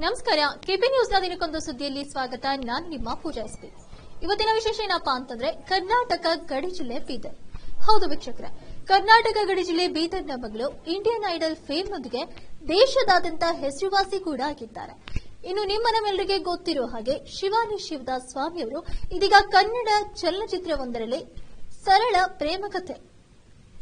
ನಮಸ್ಕಾರ. ಕೆಪಿ ನ್ಯೂಸ್ನ ದಿನಕ್ಕೊಂದು ಸುದ್ದಿಯಲ್ಲಿ ಸ್ವಾಗತ. ನಾನು ನಿಮ್ಮ ಪೂಜಾ ಎಸ್ಪಿ. ಇವತ್ತಿನ ವಿಶೇಷ ಏನಪ್ಪಾ ಅಂತಂದ್ರೆ ಕರ್ನಾಟಕ ಗಡಿ ಜಿಲ್ಲೆ ಬೀದರ್. ಹೌದು ವೀಕ್ಷಕರೇ, ಕರ್ನಾಟಕ ಗಡಿ ಜಿಲ್ಲೆ ಬೀದರ್ನ ಮಗಳು ಇಂಡಿಯನ್ ಐಡಲ್ ಫೇಮ್ ನೊಂದಿಗೆ ದೇಶದಾದ್ಯಂತ ಹೆಸರುವಾಸಿ ಕೂಡ ಆಗಿದ್ದಾರೆ. ಇನ್ನು ನಿಮ್ಮ ನಮ್ಮೆಲ್ಲರಿಗೆ ಗೊತ್ತಿರೋ ಹಾಗೆ ಶಿವಾನಿ ಶಿವದಾಸ್ ಸ್ವಾಮಿ ಅವರು ಇದೀಗ ಕನ್ನಡ ಚಲನಚಿತ್ರವೊಂದರಲ್ಲಿ ಸರಳ ಪ್ರೇಮ ಕಥೆ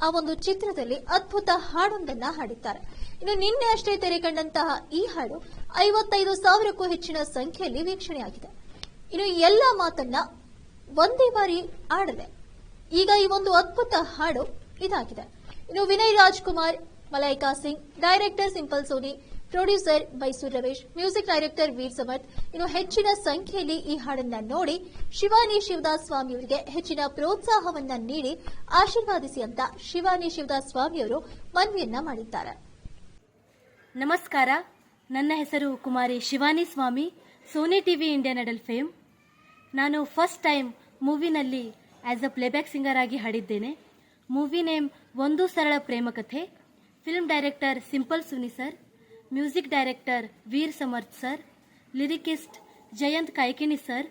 ಆ ಒಂದು ಚಿತ್ರದಲ್ಲಿ ಅದ್ಭುತ ಹಾಡೊಂದನ್ನ ಹಾಡಿದ್ದಾರೆ. ಇನ್ನು ನಿನ್ನೆ ಅಷ್ಟೇ ತೆರೆ ಕಂಡಂತಹ ಈ ಹಾಡು 55,000ಕ್ಕೂ ಹೆಚ್ಚಿನ ಸಂಖ್ಯೆಯಲ್ಲಿ ವೀಕ್ಷಣೆಯಾಗಿದೆ. ಇನ್ನು ಎಲ್ಲ ಮಾತನ್ನ ಒಂದೇ ಬಾರಿ ಆಡದೆ ಈಗ ಈ ಒಂದು ಅದ್ಭುತ ಹಾಡು ಇದಾಗಿದೆ. ಇನ್ನು Vinay Rajkumar, Malaika Singh, director simple Suni, producer Mysuru Ramesh, music director Veer Samarth ಇನ್ನು ಹೆಚ್ಚಿನ ಸಂಖ್ಯೆಯಲ್ಲಿ ಈ ಹಾಡನ್ನ ನೋಡಿ ಶಿವಾನಿ ಶಿವದಾಸ್ ಸ್ವಾಮಿ ಅವರಿಗೆ ಹೆಚ್ಚಿನ ಪ್ರೋತ್ಸಾಹವನ್ನ ನೀಡಿ ಆಶೀರ್ವಾದಿಸಿ ಅಂತ ಶಿವಾನಿ ಶಿವದಾಸ್ ಸ್ವಾಮಿ ಅವರು ಮನವಿಯನ್ನ ಮಾಡಿದ್ದಾರೆ. ನಮಸ್ಕಾರ, ನನ್ನ ಹೆಸರು Kumari Shivani Swami, Sony TV Indian Idol fame. ನಾನು ಫಸ್ಟ್ ಟೈಮ್ ಮೂವಿನಲ್ಲಿ ಆಸ್ ಅ ಪ್ಲೇಬ್ಯಾಕ್ ಸಿಂಗರ್ ಆಗಿ ಹಾಡಿದ್ದೇನೆ. Movie name Ondu Sarala Premakathe. Film director simple Suni sir, music director Veer Samarth sir, lyricist Jayant Kaikini sir.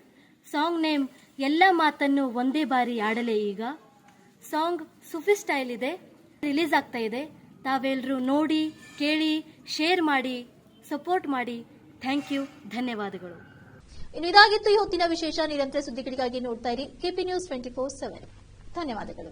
Song name ಎಲ್ಲ ಮಾತನ್ನು ಒಂದೇ ಬಾರಿ ಆಡಲೇ ಈಗ. ಸಾಂಗ್ ಸುಫಿ ಸ್ಟೈಲ್ ಇದೆ, ರಿಲೀಸ್ ಆಗ್ತಾ ಇದೆ. ತಾವೆಲ್ಲರೂ ನೋಡಿ, ಕೇಳಿ, ಶೇರ್ ಮಾಡಿ, ಸಪೋರ್ಟ್ ಮಾಡಿ. ಥ್ಯಾಂಕ್ ಯು, ಧನ್ಯವಾದಗಳು. ಇನ್ನು ಇದಾಗಿತ್ತು ಈ ಹೊತ್ತಿನ ವಿಶೇಷ. ನಿರಂತರ ಸುದ್ದಿಗಳಿಗಾಗಿ ನೋಡ್ತಾ ಇರಿ ಕೆಪಿ ನ್ಯೂಸ್ 24/7. ಧನ್ಯವಾದಗಳು.